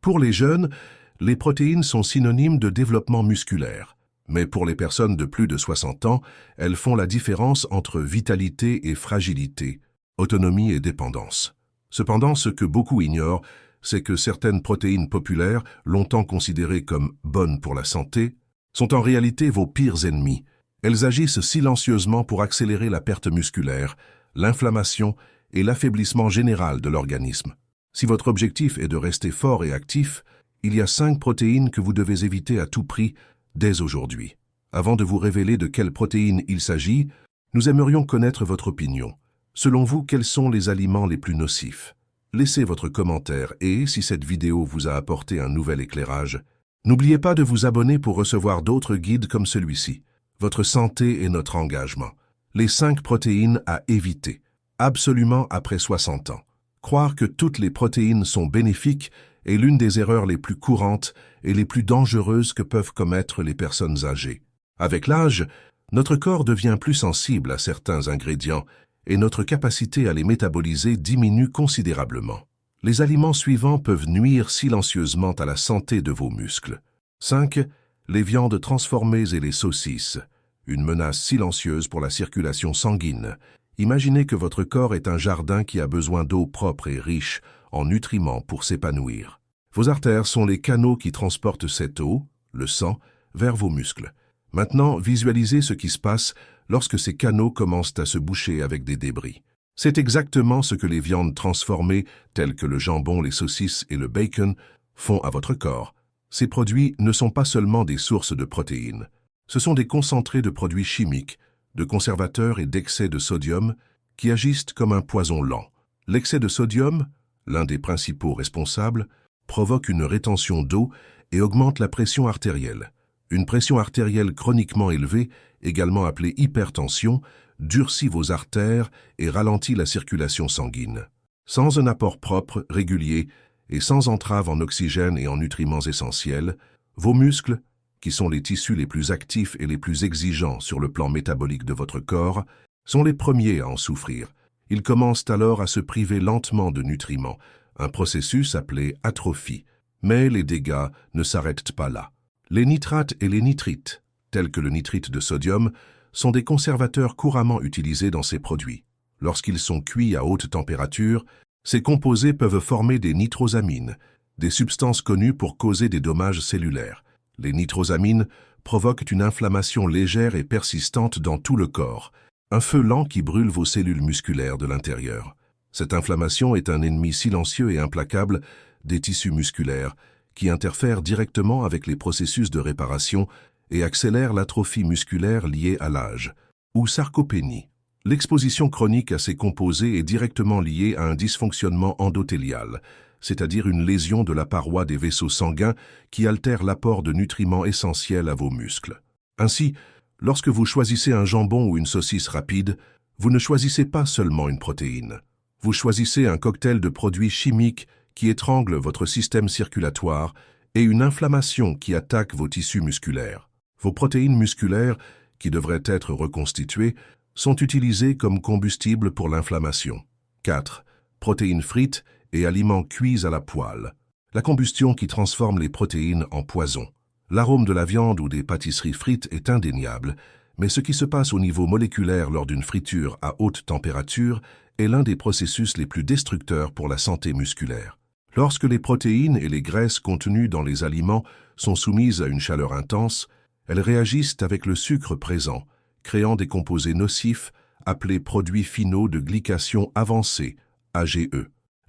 Pour les jeunes, les protéines sont synonymes de développement musculaire. Mais pour les personnes de plus de 60 ans, elles font la différence entre vitalité et fragilité, autonomie et dépendance. Cependant, ce que beaucoup ignorent, c'est que certaines protéines populaires, longtemps considérées comme bonnes pour la santé, sont en réalité vos pires ennemis. Elles agissent silencieusement pour accélérer la perte musculaire, l'inflammation et l'affaiblissement général de l'organisme. Si votre objectif est de rester fort et actif, il y a 5 protéines que vous devez éviter à tout prix dès aujourd'hui. Avant de vous révéler de quelles protéines il s'agit, nous aimerions connaître votre opinion. Selon vous, quels sont les aliments les plus nocifs? Laissez votre commentaire et, si cette vidéo vous a apporté un nouvel éclairage, n'oubliez pas de vous abonner pour recevoir d'autres guides comme celui-ci. Votre santé est notre engagement. Les 5 protéines à éviter, absolument après 60 ans. Croire que toutes les protéines sont bénéfiques est l'une des erreurs les plus courantes et les plus dangereuses que peuvent commettre les personnes âgées. Avec l'âge, notre corps devient plus sensible à certains ingrédients et notre capacité à les métaboliser diminue considérablement. Les aliments suivants peuvent nuire silencieusement à la santé de vos muscles. 5. Les viandes transformées et les saucisses. Une menace silencieuse pour la circulation sanguine. Imaginez que votre corps est un jardin qui a besoin d'eau propre et riche en nutriments pour s'épanouir. Vos artères sont les canaux qui transportent cette eau, le sang, vers vos muscles. Maintenant, visualisez ce qui se passe lorsque ces canaux commencent à se boucher avec des débris. C'est exactement ce que les viandes transformées, telles que le jambon, les saucisses et le bacon, font à votre corps. Ces produits ne sont pas seulement des sources de protéines. Ce sont des concentrés de produits chimiques, de conservateurs et d'excès de sodium qui agissent comme un poison lent. L'excès de sodium, l'un des principaux responsables, provoque une rétention d'eau et augmente la pression artérielle. Une pression artérielle chroniquement élevée, également appelée hypertension, durcit vos artères et ralentit la circulation sanguine. Sans un apport propre, régulier et sans entrave en oxygène et en nutriments essentiels, vos muscles, qui sont les tissus les plus actifs et les plus exigeants sur le plan métabolique de votre corps, sont les premiers à en souffrir. Ils commencent alors à se priver lentement de nutriments, un processus appelé atrophie. Mais les dégâts ne s'arrêtent pas là. Les nitrates et les nitrites, tels que le nitrite de sodium, sont des conservateurs couramment utilisés dans ces produits. Lorsqu'ils sont cuits à haute température, ces composés peuvent former des nitrosamines, des substances connues pour causer des dommages cellulaires. Les nitrosamines provoquent une inflammation légère et persistante dans tout le corps, un feu lent qui brûle vos cellules musculaires de l'intérieur. Cette inflammation est un ennemi silencieux et implacable des tissus musculaires qui interfèrent directement avec les processus de réparation et accélèrent l'atrophie musculaire liée à l'âge, ou sarcopénie. L'exposition chronique à ces composés est directement liée à un dysfonctionnement endothélial, c'est-à-dire une lésion de la paroi des vaisseaux sanguins qui altère l'apport de nutriments essentiels à vos muscles. Ainsi, lorsque vous choisissez un jambon ou une saucisse rapide, vous ne choisissez pas seulement une protéine. Vous choisissez un cocktail de produits chimiques qui étranglent votre système circulatoire et une inflammation qui attaque vos tissus musculaires. Vos protéines musculaires, qui devraient être reconstituées, sont utilisées comme combustible pour l'inflammation. 4. Protéines frites et aliments cuits à la poêle. La combustion qui transforme les protéines en poison. L'arôme de la viande ou des pâtisseries frites est indéniable, mais ce qui se passe au niveau moléculaire lors d'une friture à haute température est l'un des processus les plus destructeurs pour la santé musculaire. Lorsque les protéines et les graisses contenues dans les aliments sont soumises à une chaleur intense, elles réagissent avec le sucre présent, créant des composés nocifs appelés produits finaux de glycation avancée, AGE.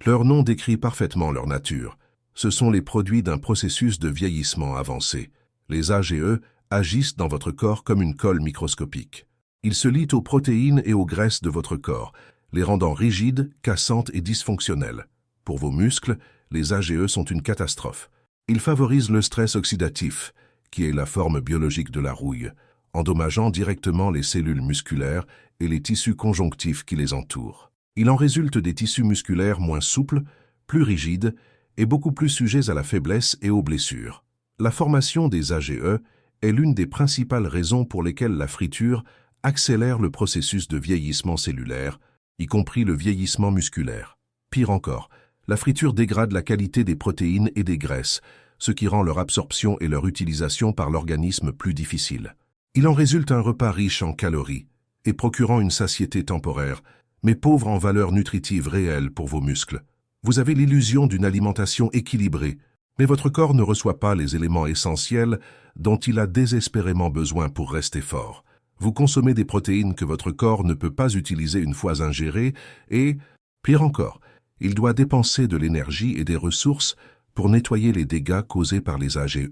Leur nom décrit parfaitement leur nature. Ce sont les produits d'un processus de vieillissement avancé. Les AGE agissent dans votre corps comme une colle microscopique. Ils se lient aux protéines et aux graisses de votre corps, les rendant rigides, cassantes et dysfonctionnelles. Pour vos muscles, les AGE sont une catastrophe. Ils favorisent le stress oxydatif, qui est la forme biologique de la rouille, endommageant directement les cellules musculaires et les tissus conjonctifs qui les entourent. Il en résulte des tissus musculaires moins souples, plus rigides et beaucoup plus sujets à la faiblesse et aux blessures. La formation des AGE est l'une des principales raisons pour lesquelles la friture accélère le processus de vieillissement cellulaire, y compris le vieillissement musculaire. Pire encore, La friture dégrade la qualité des protéines et des graisses, ce qui rend leur absorption et leur utilisation par l'organisme plus difficile. Il en résulte un repas riche en calories et procurant une satiété temporaire, mais pauvre en valeur nutritive réelle pour vos muscles. Vous avez l'illusion d'une alimentation équilibrée, mais votre corps ne reçoit pas les éléments essentiels dont il a désespérément besoin pour rester fort. Vous consommez des protéines que votre corps ne peut pas utiliser une fois ingérées et, pire encore, il doit dépenser de l'énergie et des ressources pour nettoyer les dégâts causés par les AGE.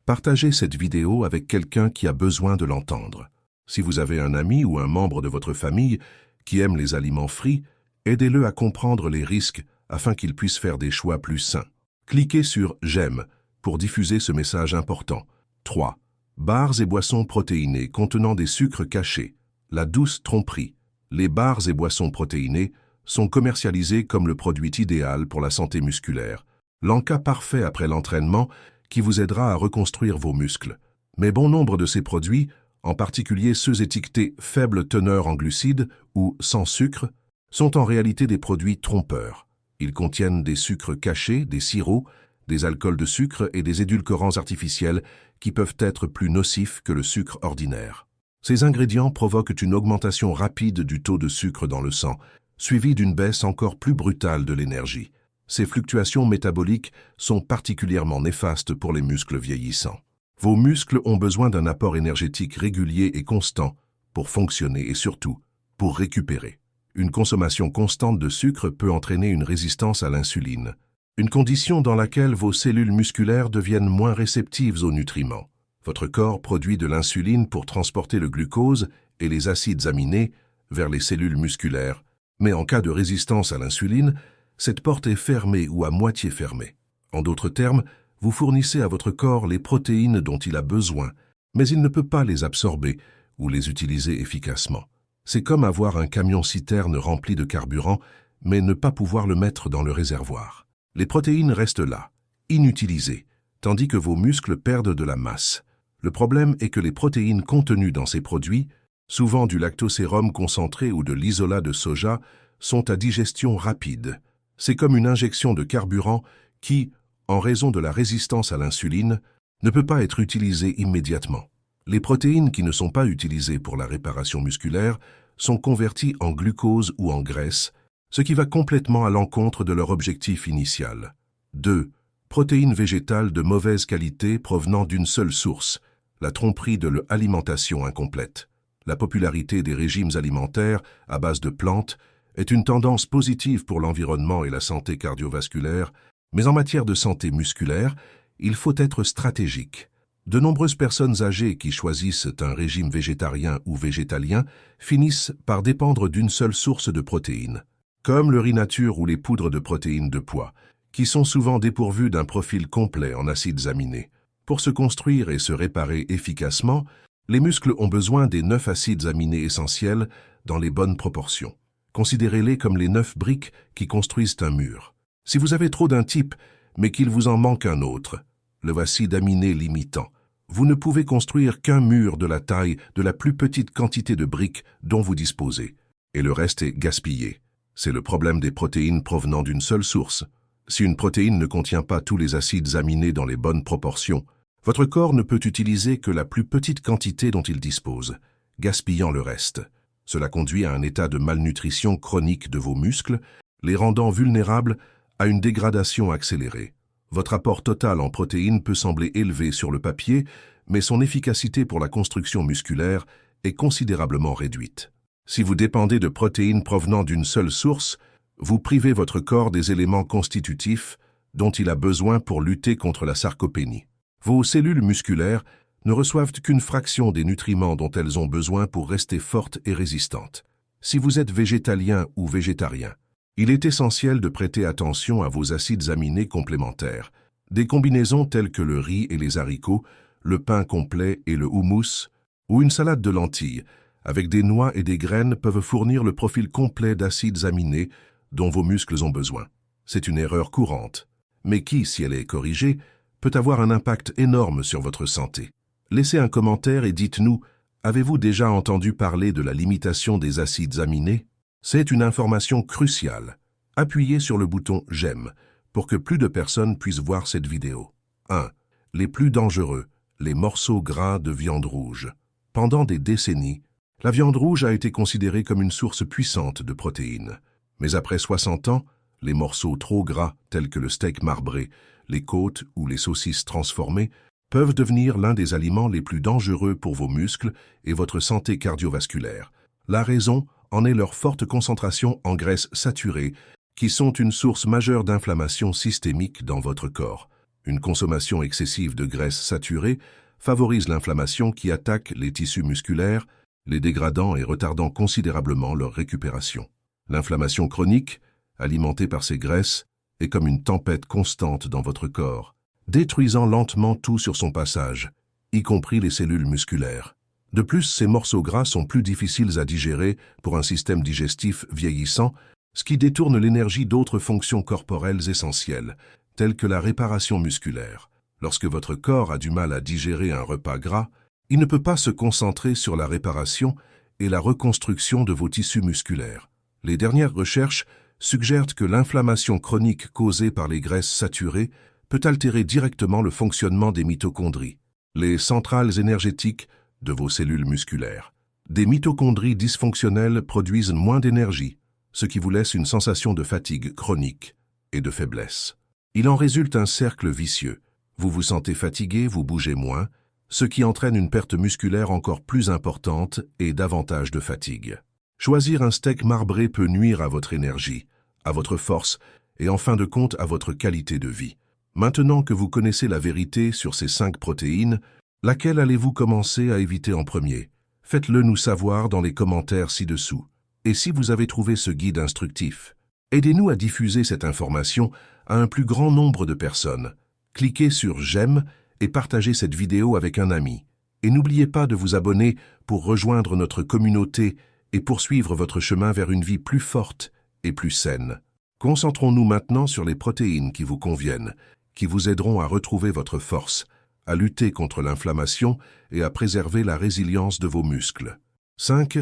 Partagez cette vidéo avec quelqu'un qui a besoin de l'entendre. Si vous avez un ami ou un membre de votre famille qui aime les aliments frits, aidez-le à comprendre les risques afin qu'il puisse faire des choix plus sains. Cliquez sur « J'aime » pour diffuser ce message important. 3. Bars et boissons protéinées contenant des sucres cachés. La douce tromperie. Les bars et boissons protéinées sont commercialisés comme le produit idéal pour la santé musculaire, l'encas parfait après l'entraînement qui vous aidera à reconstruire vos muscles. Mais bon nombre de ces produits, en particulier ceux étiquetés faible teneur en glucides ou sans sucre, sont en réalité des produits trompeurs. Ils contiennent des sucres cachés, des sirops, des alcools de sucre et des édulcorants artificiels qui peuvent être plus nocifs que le sucre ordinaire. Ces ingrédients provoquent une augmentation rapide du taux de sucre dans le sang, suivie d'une baisse encore plus brutale de l'énergie. Ces fluctuations métaboliques sont particulièrement néfastes pour les muscles vieillissants. Vos muscles ont besoin d'un apport énergétique régulier et constant pour fonctionner et surtout pour récupérer. Une consommation constante de sucre peut entraîner une résistance à l'insuline, une condition dans laquelle vos cellules musculaires deviennent moins réceptives aux nutriments. Votre corps produit de l'insuline pour transporter le glucose et les acides aminés vers les cellules musculaires, mais en cas de résistance à l'insuline, cette porte est fermée ou à moitié fermée. En d'autres termes, vous fournissez à votre corps les protéines dont il a besoin, mais il ne peut pas les absorber ou les utiliser efficacement. C'est comme avoir un camion-citerne rempli de carburant, mais ne pas pouvoir le mettre dans le réservoir. Les protéines restent là, inutilisées, tandis que vos muscles perdent de la masse. Le problème est que les protéines contenues dans ces produits, souvent du lactosérum concentré ou de l'isolat de soja, sont à digestion rapide. C'est comme une injection de carburant qui, en raison de la résistance à l'insuline, ne peut pas être utilisée immédiatement. Les protéines qui ne sont pas utilisées pour la réparation musculaire sont converties en glucose ou en graisse, ce qui va complètement à l'encontre de leur objectif initial. 2. Protéines végétales de mauvaise qualité provenant d'une seule source, la tromperie de l'alimentation incomplète. La popularité des régimes alimentaires à base de plantes est une tendance positive pour l'environnement et la santé cardiovasculaire, mais en matière de santé musculaire, il faut être stratégique. De nombreuses personnes âgées qui choisissent un régime végétarien ou végétalien finissent par dépendre d'une seule source de protéines, comme le riz nature ou les poudres de protéines de pois, qui sont souvent dépourvues d'un profil complet en acides aminés. Pour se construire et se réparer efficacement, les muscles ont besoin des 9 acides aminés essentiels dans les bonnes proportions. Considérez-les comme les 9 briques qui construisent un mur. Si vous avez trop d'un type, mais qu'il vous en manque un autre, le acide aminé limitant, vous ne pouvez construire qu'un mur de la taille de la plus petite quantité de briques dont vous disposez, et le reste est gaspillé. C'est le problème des protéines provenant d'une seule source. Si une protéine ne contient pas tous les acides aminés dans les bonnes proportions, votre corps ne peut utiliser que la plus petite quantité dont il dispose, gaspillant le reste. Cela conduit à un état de malnutrition chronique de vos muscles, les rendant vulnérables à une dégradation accélérée. Votre apport total en protéines peut sembler élevé sur le papier, mais son efficacité pour la construction musculaire est considérablement réduite. Si vous dépendez de protéines provenant d'une seule source, vous privez votre corps des éléments constitutifs dont il a besoin pour lutter contre la sarcopénie. Vos cellules musculaires ne reçoivent qu'une fraction des nutriments dont elles ont besoin pour rester fortes et résistantes. Si vous êtes végétalien ou végétarien, il est essentiel de prêter attention à vos acides aminés complémentaires. Des combinaisons telles que le riz et les haricots, le pain complet et le houmous, ou une salade de lentilles, avec des noix et des graines peuvent fournir le profil complet d'acides aminés dont vos muscles ont besoin. C'est une erreur courante, mais qui, si elle est corrigée, peut avoir un impact énorme sur votre santé. Laissez un commentaire et dites-nous, avez-vous déjà entendu parler de la limitation des acides aminés? C'est une information cruciale. Appuyez sur le bouton « J'aime » pour que plus de personnes puissent voir cette vidéo. 1. Les plus dangereux, les morceaux gras de viande rouge. Pendant des décennies, la viande rouge a été considérée comme une source puissante de protéines. Mais après 60 ans, les morceaux trop gras, tels que le steak marbré, les côtes ou les saucisses transformées, peuvent devenir l'un des aliments les plus dangereux pour vos muscles et votre santé cardiovasculaire. La raison en est leur forte concentration en graisses saturées, qui sont une source majeure d'inflammation systémique dans votre corps. Une consommation excessive de graisses saturées favorise l'inflammation qui attaque les tissus musculaires, les dégradant et retardant considérablement leur récupération. L'inflammation chronique, alimentée par ces graisses, est comme une tempête constante dans votre corps, détruisant lentement tout sur son passage, y compris les cellules musculaires. De plus, ces morceaux gras sont plus difficiles à digérer pour un système digestif vieillissant, ce qui détourne l'énergie d'autres fonctions corporelles essentielles, telles que la réparation musculaire. Lorsque votre corps a du mal à digérer un repas gras, il ne peut pas se concentrer sur la réparation et la reconstruction de vos tissus musculaires. Les dernières recherches suggèrent que l'inflammation chronique causée par les graisses saturées peut altérer directement le fonctionnement des mitochondries, les centrales énergétiques de vos cellules musculaires. Des mitochondries dysfonctionnelles produisent moins d'énergie, ce qui vous laisse une sensation de fatigue chronique et de faiblesse. Il en résulte un cercle vicieux. Vous vous sentez fatigué, vous bougez moins, ce qui entraîne une perte musculaire encore plus importante et davantage de fatigue. Choisir un steak marbré peut nuire à votre énergie, à votre force et en fin de compte à votre qualité de vie. Maintenant que vous connaissez la vérité sur ces 5 protéines, laquelle allez-vous commencer à éviter en premier? Faites-le nous savoir dans les commentaires ci-dessous. Et si vous avez trouvé ce guide instructif, aidez-nous à diffuser cette information à un plus grand nombre de personnes. Cliquez sur « J'aime » et partagez cette vidéo avec un ami. Et n'oubliez pas de vous abonner pour rejoindre notre communauté et poursuivre votre chemin vers une vie plus forte et plus saine. Concentrons-nous maintenant sur les protéines qui vous conviennent, qui vous aideront à retrouver votre force, à lutter contre l'inflammation et à préserver la résilience de vos muscles. 5.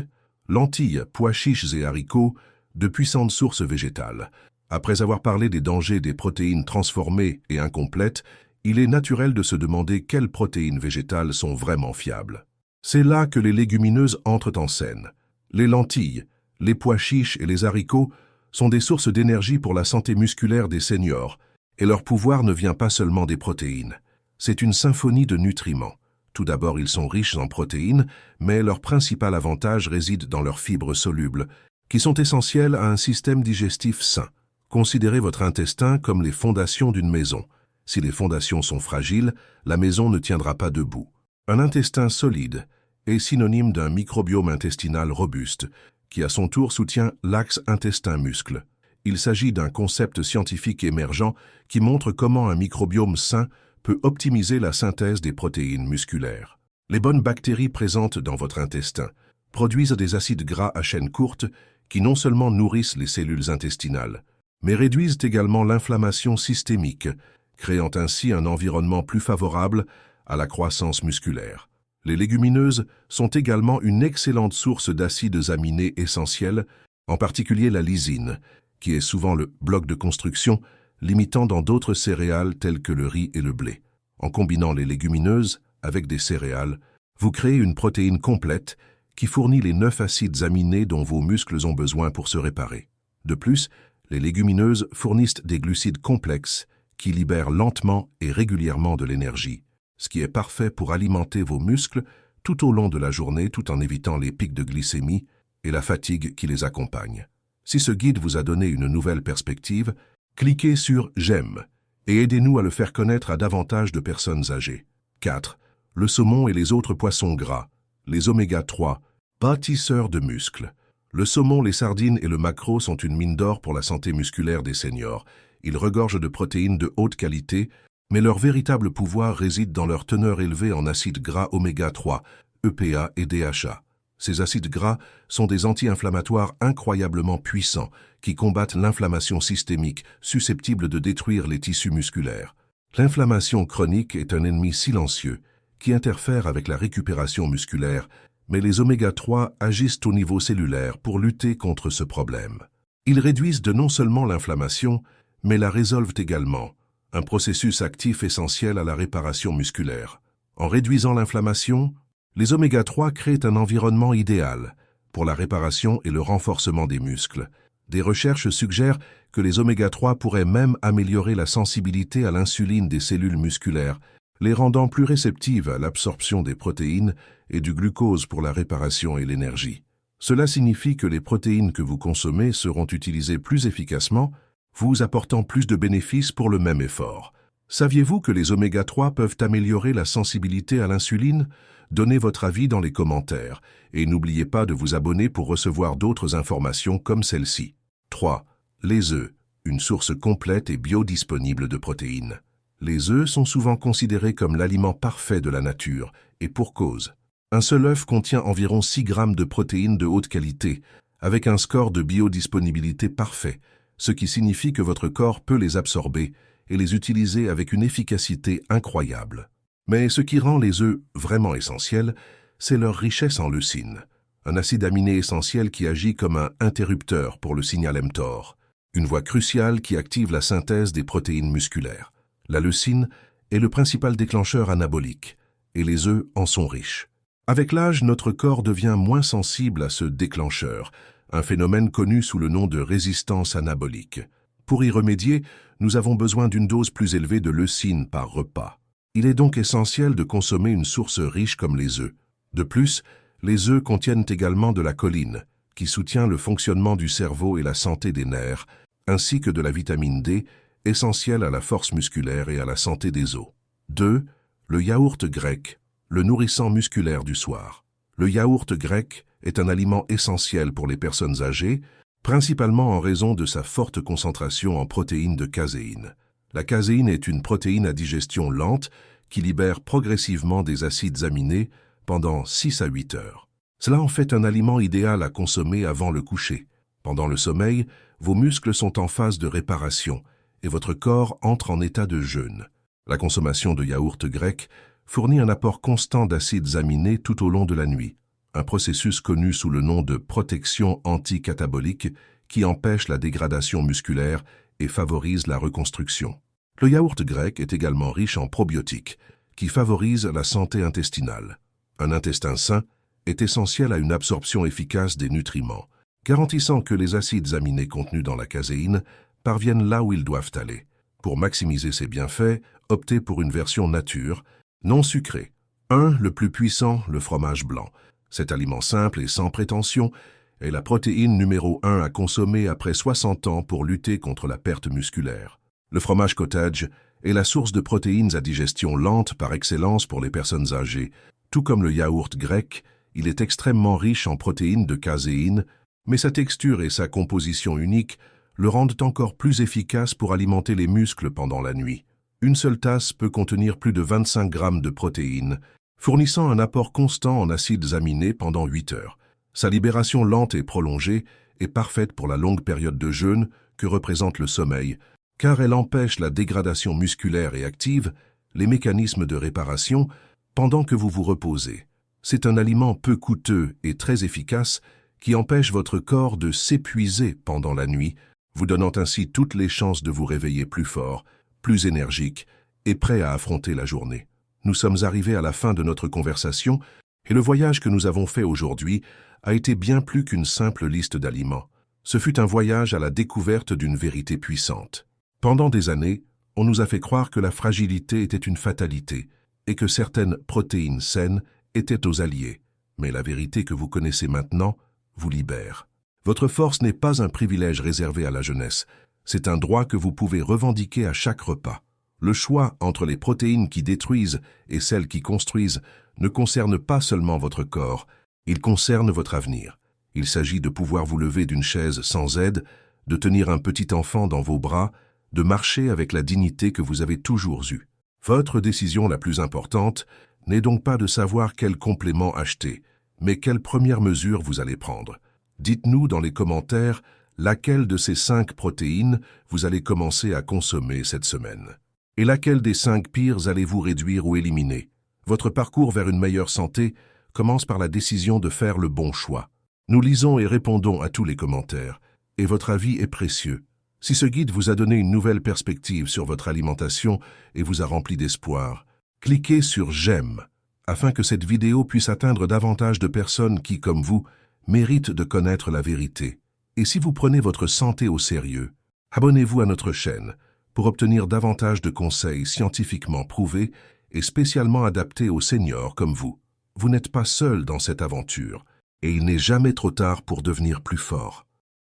Lentilles, pois chiches et haricots, de puissantes sources végétales. Après avoir parlé des dangers des protéines transformées et incomplètes, il est naturel de se demander quelles protéines végétales sont vraiment fiables. C'est là que les légumineuses entrent en scène. Les lentilles, les pois chiches et les haricots sont des sources d'énergie pour la santé musculaire des seniors, et leur pouvoir ne vient pas seulement des protéines. C'est une symphonie de nutriments. Tout d'abord, ils sont riches en protéines, mais leur principal avantage réside dans leurs fibres solubles, qui sont essentielles à un système digestif sain. Considérez votre intestin comme les fondations d'une maison. Si les fondations sont fragiles, la maison ne tiendra pas debout. Un intestin solide est synonyme d'un microbiome intestinal robuste, qui à son tour soutient l'axe intestin-muscle. Il s'agit d'un concept scientifique émergent qui montre comment un microbiome sain peut optimiser la synthèse des protéines musculaires. Les bonnes bactéries présentes dans votre intestin produisent des acides gras à chaîne courte qui non seulement nourrissent les cellules intestinales, mais réduisent également l'inflammation systémique, créant ainsi un environnement plus favorable à la croissance musculaire. Les légumineuses sont également une excellente source d'acides aminés essentiels, en particulier la lysine, qui est souvent le bloc de construction l'imitant dans d'autres céréales telles que le riz et le blé. En combinant les légumineuses avec des céréales, vous créez une protéine complète qui fournit les 9 acides aminés dont vos muscles ont besoin pour se réparer. De plus, les légumineuses fournissent des glucides complexes qui libèrent lentement et régulièrement de l'énergie, ce qui est parfait pour alimenter vos muscles tout au long de la journée tout en évitant les pics de glycémie et la fatigue qui les accompagnent. Si ce guide vous a donné une nouvelle perspective, cliquez sur « J'aime » et aidez-nous à le faire connaître à davantage de personnes âgées. 4. Le saumon et les autres poissons gras, les oméga 3, bâtisseurs de muscles. Le saumon, les sardines et le maquereau sont une mine d'or pour la santé musculaire des seniors. Ils regorgent de protéines de haute qualité, mais leur véritable pouvoir réside dans leur teneur élevée en acides gras oméga 3, EPA et DHA. Ces acides gras sont des anti-inflammatoires incroyablement puissants qui combattent l'inflammation systémique susceptible de détruire les tissus musculaires. L'inflammation chronique est un ennemi silencieux qui interfère avec la récupération musculaire, mais les oméga 3 agissent au niveau cellulaire pour lutter contre ce problème. Ils réduisent non seulement l'inflammation, mais la résolvent également, un processus actif essentiel à la réparation musculaire. En réduisant l'inflammation, les oméga-3 créent un environnement idéal pour la réparation et le renforcement des muscles. Des recherches suggèrent que les oméga-3 pourraient même améliorer la sensibilité à l'insuline des cellules musculaires, les rendant plus réceptives à l'absorption des protéines et du glucose pour la réparation et l'énergie. Cela signifie que les protéines que vous consommez seront utilisées plus efficacement, vous apportant plus de bénéfices pour le même effort. Saviez-vous que les oméga-3 peuvent améliorer la sensibilité à l'insuline? Donnez votre avis dans les commentaires et n'oubliez pas de vous abonner pour recevoir d'autres informations comme celle-ci. 3. Les œufs, une source complète et biodisponible de protéines. Les œufs sont souvent considérés comme l'aliment parfait de la nature, et pour cause. Un seul œuf contient environ 6 grammes de protéines de haute qualité, avec un score de biodisponibilité parfait, ce qui signifie que votre corps peut les absorber et les utiliser avec une efficacité incroyable. Mais ce qui rend les œufs vraiment essentiels, c'est leur richesse en leucine, un acide aminé essentiel qui agit comme un interrupteur pour le signal mTOR, une voie cruciale qui active la synthèse des protéines musculaires. La leucine est le principal déclencheur anabolique, et les œufs en sont riches. Avec l'âge, notre corps devient moins sensible à ce déclencheur, un phénomène connu sous le nom de résistance anabolique. Pour y remédier, nous avons besoin d'une dose plus élevée de leucine par repas. Il est donc essentiel de consommer une source riche comme les œufs. De plus, les œufs contiennent également de la choline, qui soutient le fonctionnement du cerveau et la santé des nerfs, ainsi que de la vitamine D, essentielle à la force musculaire et à la santé des os. 2. Le yaourt grec, le nourrissant musculaire du soir. Le yaourt grec est un aliment essentiel pour les personnes âgées, principalement en raison de sa forte concentration en protéines de caséine. La caséine est une protéine à digestion lente qui libère progressivement des acides aminés pendant 6 à 8 heures. Cela en fait un aliment idéal à consommer avant le coucher. Pendant le sommeil, vos muscles sont en phase de réparation et votre corps entre en état de jeûne. La consommation de yaourt grec fournit un apport constant d'acides aminés tout au long de la nuit, un processus connu sous le nom de protection anticatabolique qui empêche la dégradation musculaire et favorise la reconstruction. Le yaourt grec est également riche en probiotiques, qui favorisent la santé intestinale. Un intestin sain est essentiel à une absorption efficace des nutriments, garantissant que les acides aminés contenus dans la caséine parviennent là où ils doivent aller. Pour maximiser ces bienfaits, optez pour une version nature, non sucrée. 1. Le plus puissant, le fromage blanc. Cet aliment simple et sans prétention est la protéine numéro 1 à consommer après 60 ans pour lutter contre la perte musculaire. Le fromage cottage est la source de protéines à digestion lente par excellence pour les personnes âgées. Tout comme le yaourt grec, il est extrêmement riche en protéines de caséine, mais sa texture et sa composition unique le rendent encore plus efficace pour alimenter les muscles pendant la nuit. Une seule tasse peut contenir plus de 25 grammes de protéines, fournissant un apport constant en acides aminés pendant 8 heures. Sa libération lente et prolongée est parfaite pour la longue période de jeûne que représente le sommeil, car elle empêche la dégradation musculaire et active les mécanismes de réparation pendant que vous vous reposez. C'est un aliment peu coûteux et très efficace qui empêche votre corps de s'épuiser pendant la nuit, vous donnant ainsi toutes les chances de vous réveiller plus fort, plus énergique et prêt à affronter la journée. Nous sommes arrivés à la fin de notre conversation et le voyage que nous avons fait aujourd'hui a été bien plus qu'une simple liste d'aliments. Ce fut un voyage à la découverte d'une vérité puissante. Pendant des années, on nous a fait croire que la fragilité était une fatalité et que certaines protéines saines étaient aux alliés. Mais la vérité que vous connaissez maintenant vous libère. Votre force n'est pas un privilège réservé à la jeunesse, c'est un droit que vous pouvez revendiquer à chaque repas. Le choix entre les protéines qui détruisent et celles qui construisent ne concerne pas seulement votre corps, il concerne votre avenir. Il s'agit de pouvoir vous lever d'une chaise sans aide, de tenir un petit enfant dans vos bras, de marcher avec la dignité que vous avez toujours eue. Votre décision la plus importante n'est donc pas de savoir quel complément acheter, mais quelle première mesure vous allez prendre. Dites-nous dans les commentaires laquelle de ces 5 protéines vous allez commencer à consommer cette semaine. Et laquelle des 5 pires allez-vous réduire ou éliminer? Votre parcours vers une meilleure santé commence par la décision de faire le bon choix. Nous lisons et répondons à tous les commentaires. et votre avis est précieux. Si ce guide vous a donné une nouvelle perspective sur votre alimentation et vous a rempli d'espoir, cliquez sur « J'aime » afin que cette vidéo puisse atteindre davantage de personnes qui, comme vous, méritent de connaître la vérité. Et si vous prenez votre santé au sérieux, abonnez-vous à notre chaîne pour obtenir davantage de conseils scientifiquement prouvés et spécialement adaptés aux seniors comme vous. Vous n'êtes pas seul dans cette aventure et il n'est jamais trop tard pour devenir plus fort.